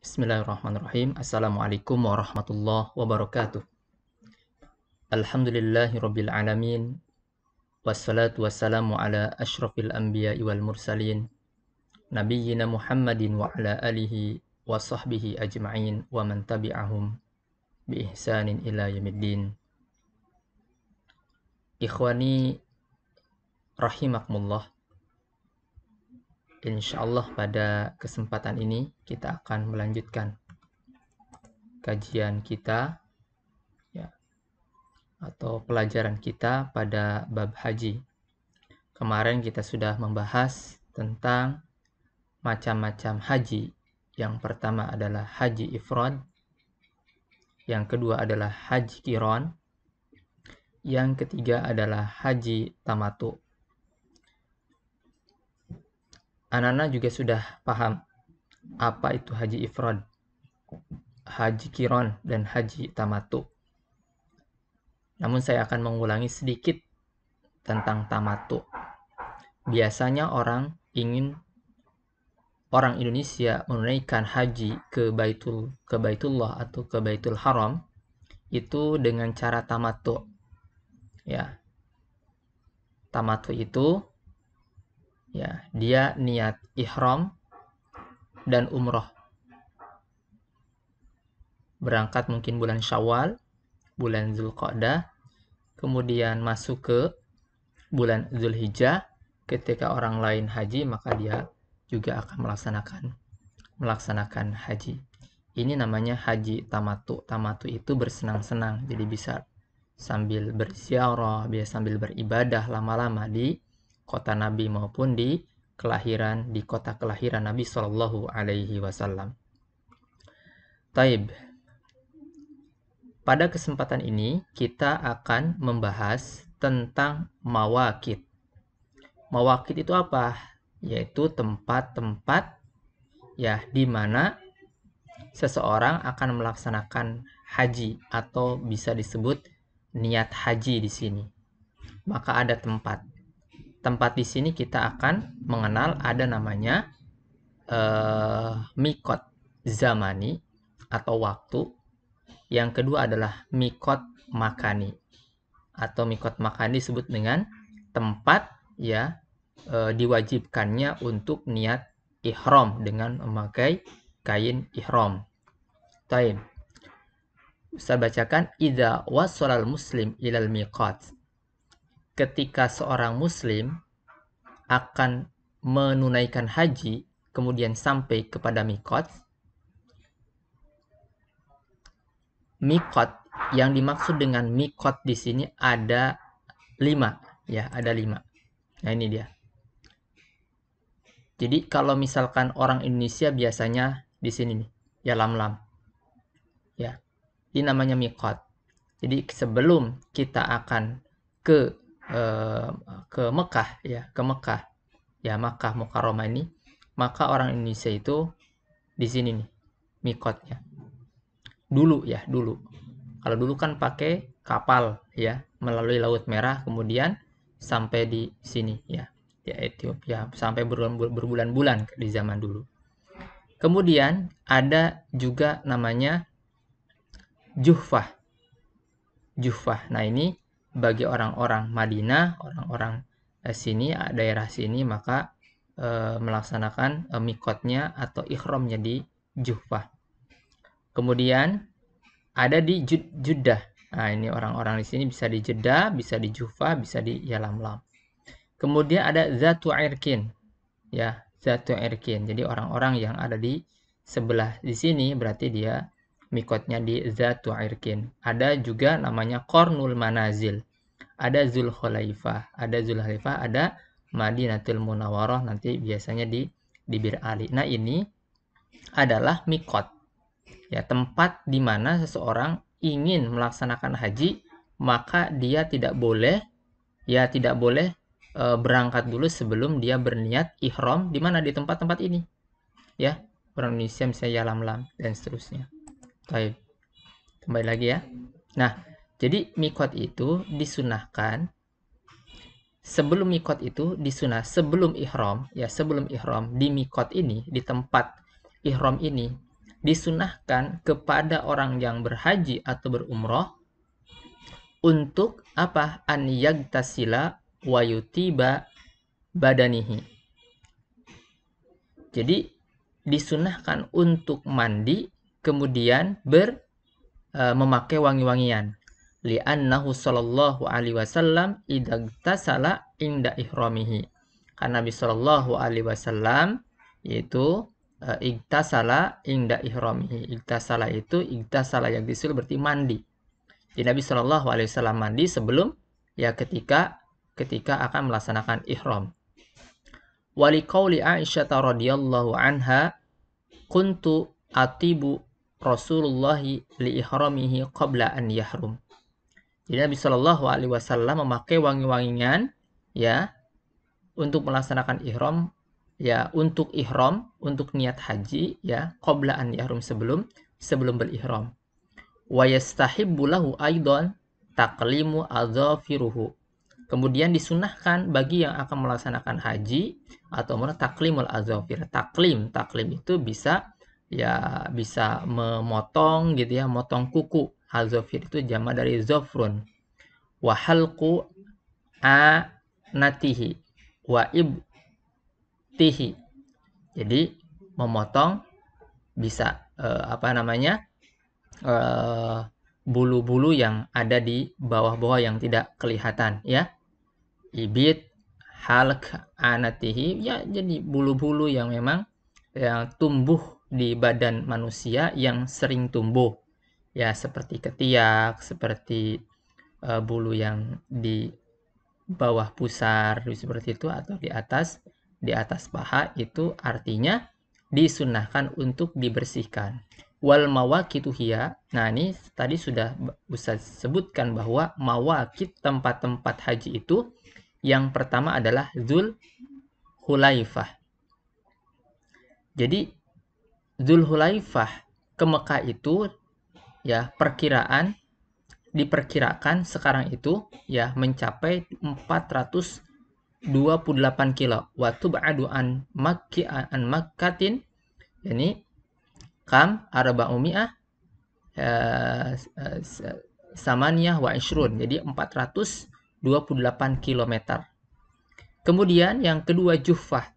Bismillahirrahmanirrahim. Assalamualaikum warahmatullahi wabarakatuh. Alhamdulillahirabbil alamin. Wassalatu wassalamu ala asyrafil anbiya'i wal mursalin. Nabiyyina Muhammadin wa ala alihi wa sahbihi ajma'in wa man tabi'ahum bi ihsanin ila yaumiddin. Ikhwani rahimakumullah. Insyaallah pada kesempatan ini kita akan melanjutkan kajian kita atau pelajaran kita pada bab haji. Kemarin kita sudah membahas tentang macam-macam haji. Yang pertama adalah haji ifrad, yang kedua adalah haji qiran, yang ketiga adalah haji tamattu. Anak-anak juga sudah paham apa itu haji ifrad, haji qiran, dan haji tamattu. Namun saya akan mengulangi sedikit tentang tamattu. Biasanya orang Indonesia menunaikan haji ke Baitullah atau ke Baitul Haram itu dengan cara tamattu. Ya. Tamattu itu dia niat ihram dan umroh. Berangkat mungkin bulan Syawal, bulan Zulqa'dah, kemudian masuk ke bulan Zulhijjah. Ketika orang lain haji, maka dia juga akan melaksanakan haji. Ini namanya haji tamattu. Tamattu itu bersenang-senang, jadi bisa sambil berziarah, bisa sambil beribadah lama-lama di kota Nabi maupun di kota kelahiran Nabi Shallallahu Alaihi Wasallam. Taib. Pada kesempatan ini kita akan membahas tentang mawaqit. Mawaqit itu apa? Yaitu tempat-tempat di mana seseorang akan melaksanakan haji atau bisa disebut niat haji di sini. Maka ada tempat di sini kita akan mengenal ada namanya mikot zamani atau waktu. Yang kedua adalah mikot makani atau mikot makani disebut dengan tempat diwajibkannya untuk niat ihram dengan memakai kain ihram. Taib. Saya bacakan idza wasalal muslim ilal miqat. Ketika seorang muslim akan menunaikan haji kemudian sampai kepada miqat. Miqat yang dimaksud dengan miqat di sini ada 5, ada 5. Nah, ini dia. Jadi kalau misalkan orang Indonesia biasanya di sini nih, lam-lam. Ini namanya miqat. Jadi sebelum kita akan ke Mekah, Makkah Mukarramah ini, maka orang Indonesia itu di sini nih miqatnya. Dulu. Kalau dulu kan pakai kapal melalui Laut Merah kemudian sampai di sini di Ethiopia sampai berbulan-bulan di zaman dulu. Kemudian ada juga namanya Juhfah. Nah, ini bagi orang-orang Madinah, orang-orang sini, daerah sini, maka melaksanakan miqatnya atau ihramnya di Juhfah. Kemudian ada di Jeddah. Nah, ini orang-orang di sini bisa di Jeddah, bisa di Juhfah, bisa di Yalamlam. Kemudian ada Zatu Irkin. Zatu Irkin. Jadi orang-orang yang ada di sebelah di sini berarti dia miqatnya di Zatu Irkin. Ada juga namanya Qarnul Manazil. Ada Zulhulaifah, ada Madinatul Munawwarah, nanti biasanya di Bir Ali. Nah, ini adalah miqat. Tempat di mana seseorang ingin melaksanakan haji, maka dia tidak boleh berangkat dulu sebelum dia berniat ihram di mana di tempat-tempat ini. Orang Indonesia misalnya lam-lam dan seterusnya. Baik. Kembali lagi ya. Nah, jadi miqat itu disunahkan sebelum ihram di miqat ini, di tempat ihram ini disunahkan kepada orang yang berhaji atau berumroh untuk apa? An yagtasila wa yutiba badanihi. Jadi disunahkan untuk mandi kemudian memakai wangi-wangian. Li'annahu sallallahu alaihi wasallam idagtasala inda ihramihi. Karena Nabi sallallahu alaihi wasallam yaitu igtasala inda ihramihi. Igtasala itu igtasala yang disusul berarti mandi. Jadi Nabi sallallahu alaihi wasallam mandi sebelum ya ketika akan melaksanakan ihram. Wali qauli Aisyah radhiyallahu anha kuntu atibu Rasulullah li ihramihi qabla an yahrum. Jadi Nabi Shallallahu alaihi wasallam memakai wangi-wangian ya untuk melaksanakan ihram ya, untuk ihram, untuk niat haji ya, qabla an yahrum, sebelum berihram. Wa yastahibbu lahu aidan taqlimu adzafiruhu. Kemudian disunahkan bagi yang akan melaksanakan haji atau taklimul azafir. Taklim itu bisa memotong gitu ya, motong kuku. Azafir itu jamak dari zafrun. Wa halqu anatihi wa ibtihi. Jadi memotong bisa bulu-bulu yang ada di bawah-bawah yang tidak kelihatan ya. Ibit, halq, anatihi ya, jadi bulu-bulu yang memang yang tumbuh di badan manusia yang sering tumbuh ya, seperti ketiak, seperti bulu yang di bawah pusar seperti itu, atau di atas paha, itu artinya disunahkan untuk dibersihkan. Wal mawaqitu hiya. Nah, ini tadi sudah Ustaz sebutkan bahwa mawaqit, tempat-tempat haji itu yang pertama adalah Dzul Hulaifah. Jadi Dzul Hulaifah ke Mekah itu ya diperkirakan sekarang itu ya mencapai 428 kilo. Wa tub'adu an Makkatin, yani kam arba'umiyah samaniyah wa ishrun. Jadi 428 km. Kemudian yang kedua Juhfah.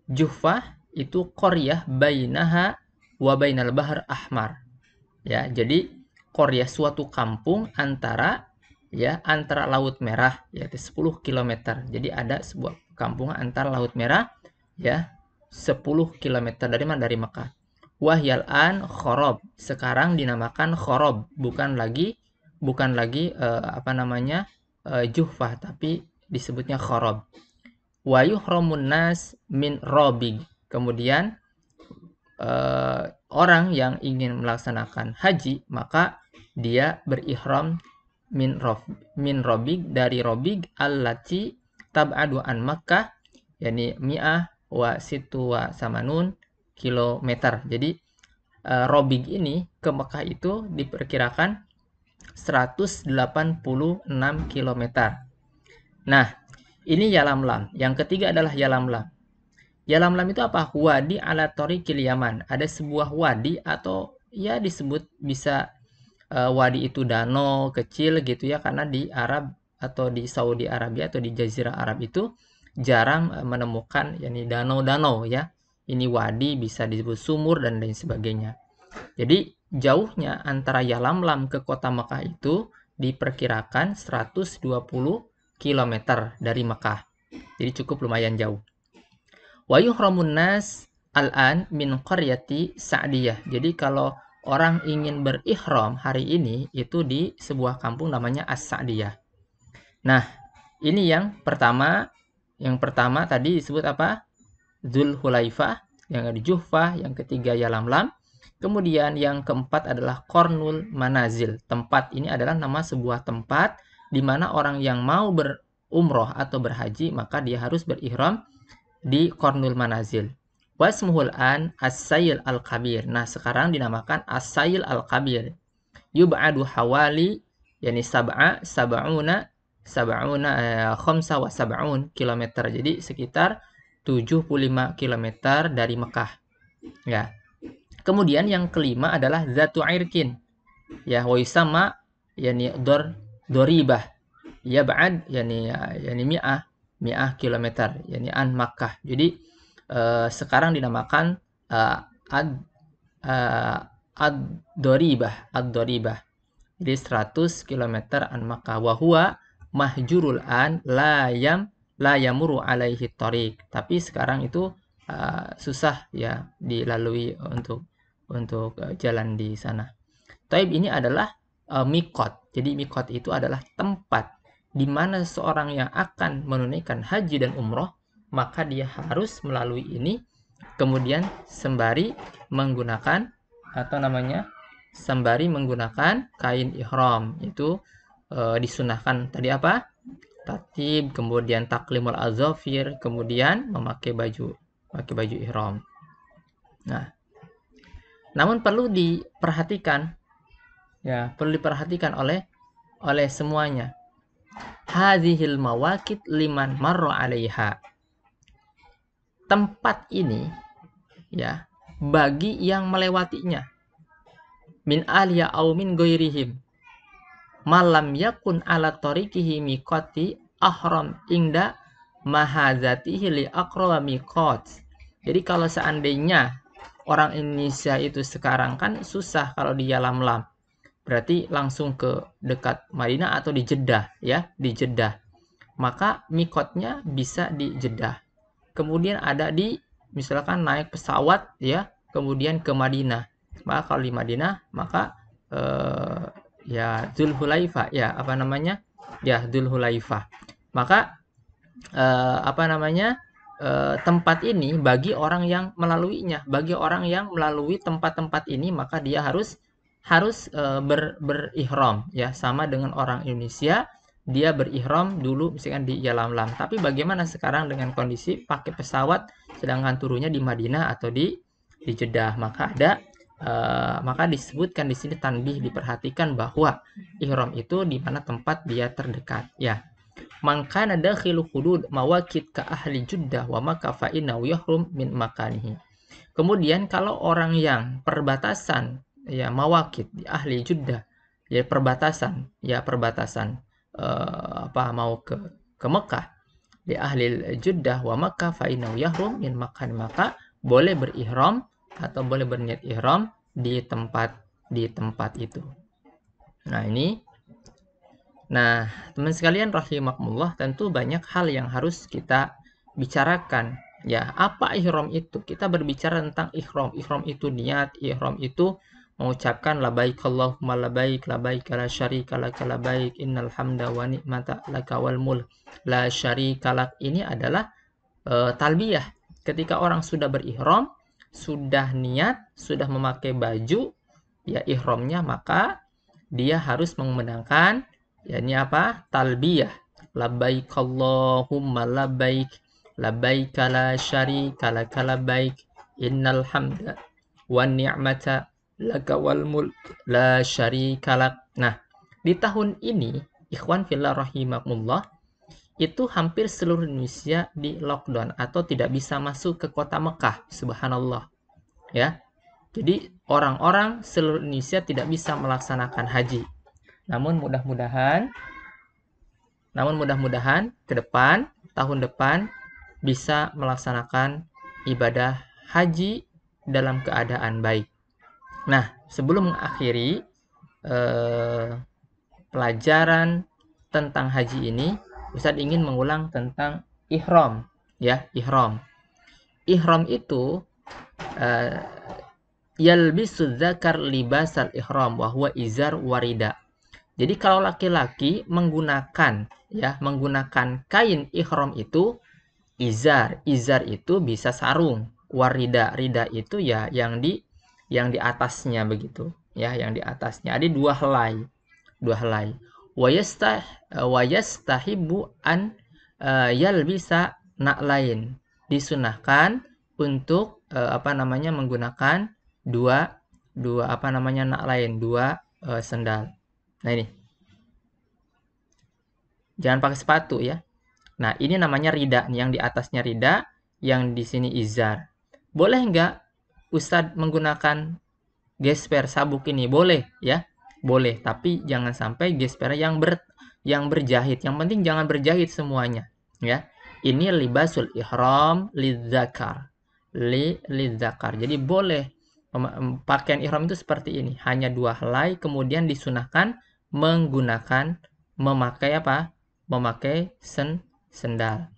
Juhfah itu qaryah bainaha wa bainal bahr ahmar. Ya, jadi qaryah suatu kampung antara Laut Merah yaitu 10 km. Jadi ada sebuah kampung antara Laut Merah ya 10 km dari mana? Dari Mekah. Wahyal an Khorob. Sekarang dinamakan Khorob, bukan lagi Juhfah, tapi disebutnya Khorob. Wa yuhramun nas min Robig. Kemudian orang yang ingin melaksanakan haji maka dia berihram min Robig, dari Robig allati tab'adu an Makkah, yani mi'ah wa situ wa samanun kilometer. Jadi Robig ini ke Mekah itu diperkirakan 186 km. Nah, ini Yalamlam. Yang ketiga adalah Yalamlam. Yalamlam itu apa? Wadi ala Thoriqil Yaman. Ada sebuah wadi, atau ya disebut bisa wadi itu danau kecil gitu ya, karena di Arab atau di Saudi Arabia atau di Jazirah Arab itu jarang menemukan yakni danau-danau ya. Ini wadi, bisa disebut sumur dan lain sebagainya. Jadi jauhnya antara Yalamlam ke kota Mekah itu diperkirakan 120 km dari Mekah. Jadi cukup lumayan jauh. Wa yuhramun nas al-an min qaryati Sa'diyah. Jadi kalau orang ingin berihram hari ini itu di sebuah kampung namanya As-Sa'diyah. Nah, ini yang pertama. Yang pertama tadi disebut apa? Dzul Hulaifah, yang di Juhfah, yang ketiga Yalamlam. Kemudian yang keempat adalah Qarnul Manazil. Tempat ini adalah nama sebuah tempat di mana orang yang mau berumroh atau berhaji maka dia harus berihram di Qarnul Manazil. Wasmuhul an As-Sayl Al-Kabir. Nah, sekarang dinamakan As-Sayl Al-Kabir. Yub'adu hawali yani sab'una khamsa wa sab'un kilometer. Jadi sekitar 75 km dari Mekah. Ya. Kemudian yang kelima adalah zatu irkin. Ya, wa yusamma yani doribah. Ya ba'ad yani mi'ah kilometer yani an Makkah. Jadi sekarang dinamakan ad ad-doribah. Jadi 100 kilometer an Makkah. Wa huwa mahjurul an la yamuru alaihi tariq. Tapi sekarang itu susah ya dilalui untuk jalan di sana. Taib ini adalah mikot. Jadi mikot itu adalah tempat di mana seorang yang akan menunaikan haji dan umroh, maka dia harus melalui ini, kemudian sembari menggunakan kain ihram. Itu disunahkan tadi apa? Tatib, kemudian taklimul azafir, kemudian memakai baju ihram. Nah, namun perlu diperhatikan oleh semuanya. Hadhil mawaqit liman marra 'alaiha. Tempat ini ya bagi yang melewatinya. Min aliya au min ghairihim. Malam yakun ala tariqihi miqati ahram ingda mahadzatihi li aqra miqat. Jadi kalau seandainya orang Indonesia itu sekarang kan susah kalau di Yalamlam. Berarti langsung ke dekat Madinah atau di Jeddah ya, di Jeddah. Maka mikotnya bisa di Jeddah. Kemudian ada di misalkan naik pesawat ya, kemudian ke Madinah. Maka kalau di Madinah maka ya Dzulhulaifah ya Dzulhulaifah. Maka tempat ini bagi orang yang melaluinya, bagi orang yang melalui tempat-tempat ini maka dia harus berihram ya, sama dengan orang Indonesia dia berihram dulu misalkan di Yalamlam. Tapi bagaimana sekarang dengan kondisi pakai pesawat sedangkan turunnya di Madinah atau di Jeddah? Maka disebutkan di sini tanbih, diperhatikan bahwa ihram itu di mana tempat dia terdekat ya. Mangkana dakhilu hudud mawaqit ka ahli Jeddah wa Makkah fa innahu yahrum min makanihi. Kemudian kalau orang yang perbatasan ya mawaqit di ahli Jeddah ya perbatasan mau ke Mekah di ahli Jeddah wa Makkah fa innahu yahrum min makan, maka boleh berihram atau boleh berniat ihram di tempat itu. Nah, teman sekalian rahimakumullah, tentu banyak hal yang harus kita bicarakan. Ya, apa ihram itu? Kita berbicara tentang ihram. Ihram itu niat, ihram itu mengucapkan labaik Allahumma labaik la syarika lak labaik innal hamda wa ni'mata laka wal mulk la syarika lak. Ini adalah talbiyah. Ketika orang sudah berihram, sudah niat, sudah memakai baju ya ihramnya, maka dia harus mengumandangkan yakni apa? Talbiyah. Labbaik Allahumma labbaik, labbaik la syarika lak labbaik, innal hamda wan ni'mata laka wal mulk la syarika lak. Nah, di tahun ini ikhwan fillah rahimakumullah, itu hampir seluruh Indonesia di lockdown atau tidak bisa masuk ke kota Mekah. Subhanallah. Ya. Jadi orang-orang seluruh Indonesia tidak bisa melaksanakan haji. Namun mudah-mudahan ke depan, tahun depan bisa melaksanakan ibadah haji dalam keadaan baik. Nah, sebelum mengakhiri pelajaran tentang haji ini, Ustadz ingin mengulang tentang ihram, ya, ihram. Ihram itu yalbisu dzakar libasal ihram wa huwa izar warida. Jadi kalau laki-laki menggunakan kain ihram itu izar itu bisa sarung, warida itu ya yang di atasnya begitu, ya, yang di atasnya ada dua helai. Wa yastahibu an yalbisa na'lain. Disunahkan untuk menggunakan dua na'lain, dua sendal. Nah ini, jangan pakai sepatu ya. Nah ini namanya rida, yang di atasnya rida, yang di sini izar. Boleh nggak Ustadz menggunakan gesper sabuk ini boleh ya, boleh, tapi jangan sampai gesper yang berjahit. Yang penting jangan berjahit semuanya ya. Ini libasul ihram lidzakar, lidzakar. Jadi boleh pakaian ihram itu seperti ini, hanya 2 helai, kemudian disunahkan memakai apa? Memakai sendal.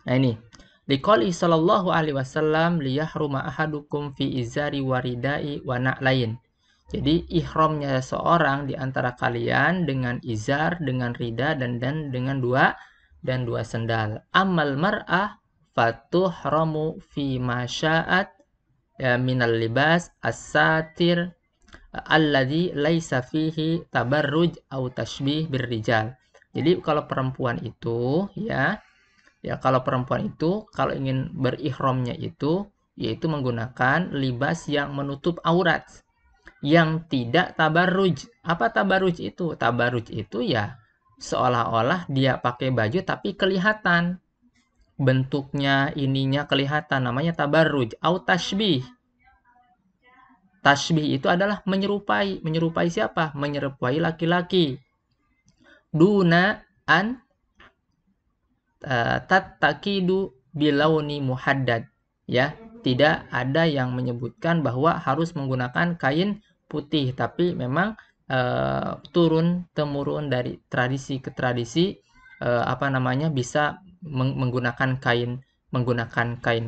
Nah ini, liqouli sallallahu alaihi wasallam liyahruma ahadukum fi izari waridai wa na'lain. Jadi ihramnya seorang di antara kalian dengan izar, dengan rida dan dengan dua sendal. Amal mar'ah fatuhramu fi masya'at ya, minal libas as-satir alladzi laisa fihi tabarruj au tashbih birrijal. Jadi kalau perempuan itu ya kalau perempuan itu kalau ingin berihramnya itu yaitu menggunakan libas yang menutup aurat, yang tidak tabarruj. Apa tabarruj itu? Tabarruj itu ya seolah-olah dia pakai baju tapi kelihatan bentuknya, ininya kelihatan, namanya tabarruj. Au tashbih. Tashbih itu adalah menyerupai. Menyerupai siapa? Menyerupai laki-laki. Duna an tattakidu bilauni muhaddad. Ya, tidak ada yang menyebutkan bahwa harus menggunakan kain putih, tapi memang turun temurun dari tradisi ke tradisi bisa menggunakan kain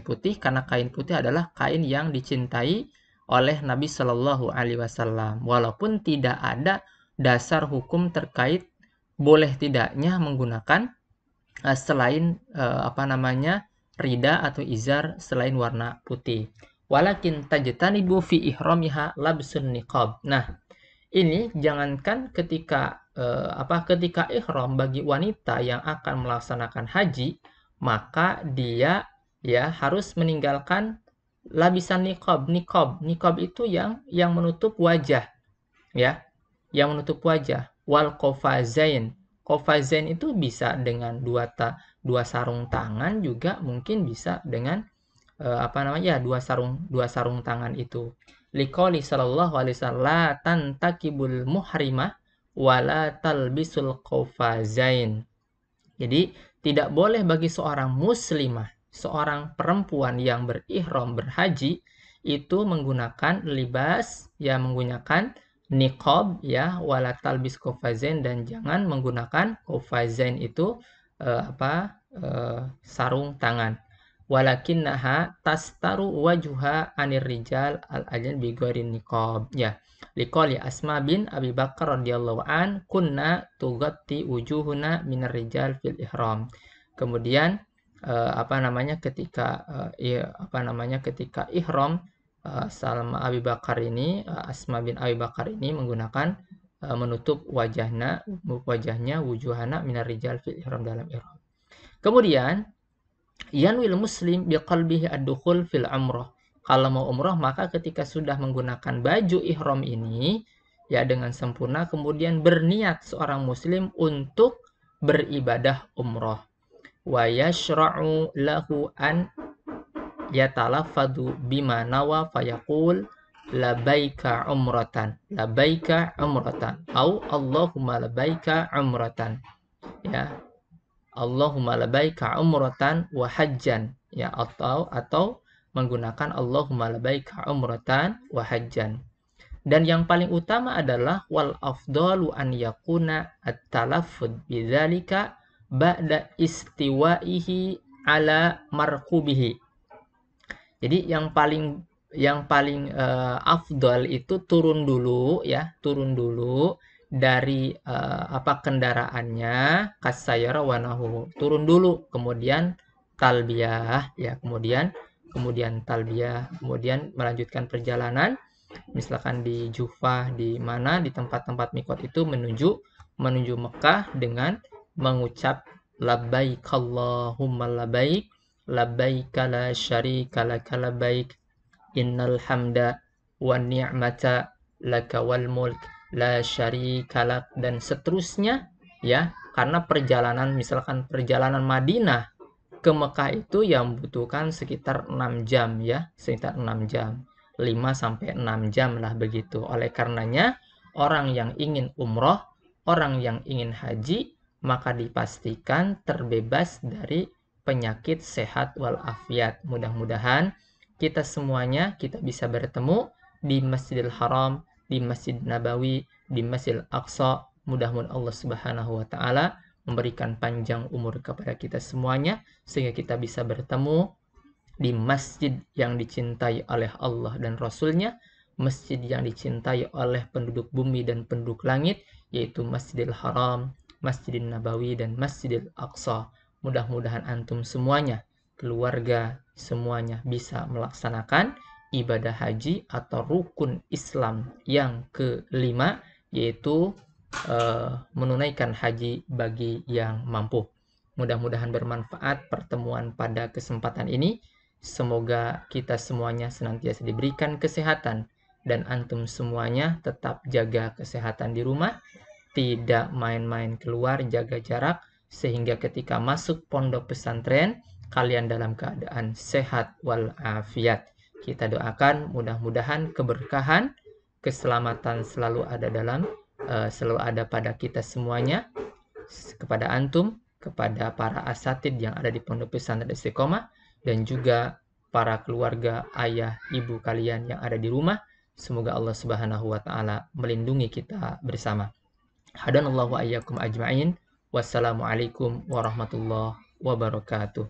putih, karena kain putih adalah kain yang dicintai oleh Nabi Shallallahu Alaihi Wasallam. Walaupun tidak ada dasar hukum terkait boleh tidaknya menggunakan selain rida atau izar selain warna putih. Walakin tajtanibu fi ihramiha labsun niqab. Nah, ini jangankan ketika ketika ihram bagi wanita yang akan melaksanakan haji, maka dia ya harus meninggalkan labisan niqab. Niqab itu yang menutup wajah ya, yang menutup wajah. Wal qafazain. Qafazain itu bisa dengan dua sarung tangan, juga mungkin bisa dengan dua sarung tangan itu. Liqouli sallallahu alaihi wasallam tantakibul muhrimah wala talbisul qafazain. Jadi tidak boleh bagi seorang muslimah, seorang perempuan yang berihram berhaji itu menggunakan libas, ya menggunakan niqab ya, wala talbis qafazain, dan jangan menggunakan qafazain itu sarung tangan. Walakinnaha tastaru wajuha anir rijal al-ajal bi ghairi niqab ya. Liqouli Asma bin Abi Bakar radhiyallahu an kunna tugatti wujuhuna minar rijal fil ihram. Kemudian ketika ihram Salma Abi Bakar ini, Asma bin Abi Bakar ini menggunakan menutup wajahnya wujuhana minar rijal fil ihram, dalam ihram. Kemudian yanwil muslim biqalbihi ad-dukhul fil umrah. Kalau mau umrah, maka ketika sudah menggunakan baju ihram ini ya dengan sempurna, kemudian berniat seorang muslim untuk beribadah umrah. Wa yashra'u lahu an yatalaffadhu bima nawa fayaqul labaika umratan au Allahumma labaika umratan ya, Allahumma labaika umratan wa hajjan ya, atau menggunakan Allahumma labaika umratan wa hajjan. Dan yang paling utama adalah wal afdalu an yakuna at-talaffuz bidzalika ba'da istiwaihi ala markubihi. Jadi yang paling afdal itu turun dulu dari kendaraannya, kasayara wanahu, turun dulu, kemudian talbiyah ya, kemudian talbiyah, kemudian melanjutkan perjalanan, misalkan di Jufah, di mana di tempat-tempat mikot itu menuju Mekah dengan mengucap labbaik Allahumma labbaik labbaika la syarika laka labbaik innal hamda wan ni'mata laka wal mulk la syarika lak, dan seterusnya ya, karena misalkan perjalanan Madinah ke Mekah itu yang membutuhkan sekitar 6 jam ya, sekitar 6 jam. 5-6 jam lah begitu. Oleh karenanya, orang yang ingin umroh, orang yang ingin haji, maka dipastikan terbebas dari penyakit sehat walafiat. Mudah-mudahan kita semuanya kita bisa bertemu di Masjidil Haram, di Masjid Nabawi, di Masjidil Aqsa. Mudah-mudahan Allah Subhanahu wa taala memberikan panjang umur kepada kita semuanya sehingga kita bisa bertemu di masjid yang dicintai oleh Allah dan Rasul-Nya, masjid yang dicintai oleh penduduk bumi dan penduduk langit, yaitu Masjidil Haram, Masjidil Nabawi, dan Masjidil Aqsa. Mudah-mudahan antum semuanya, keluarga semuanya bisa melaksanakan ibadah haji atau rukun Islam yang kelima, yaitu menunaikan haji bagi yang mampu. Mudah-mudahan bermanfaat pertemuan pada kesempatan ini. Semoga kita semuanya senantiasa diberikan kesehatan dan antum semuanya tetap jaga kesehatan di rumah, tidak main-main keluar, jaga jarak, sehingga ketika masuk pondok pesantren, kalian dalam keadaan sehat walafiat. Kita doakan mudah-mudahan keberkahan, keselamatan selalu ada pada kita semuanya, kepada antum, kepada para asatid yang ada di pondok pesantren Istiqomah, dan juga para keluarga, ayah, ibu kalian yang ada di rumah. Semoga Allah Subhanahu wa taala melindungi kita bersama. Hadanallahu wa iyyakum ajma'in. Wassalamualaikum warahmatullahi wabarakatuh.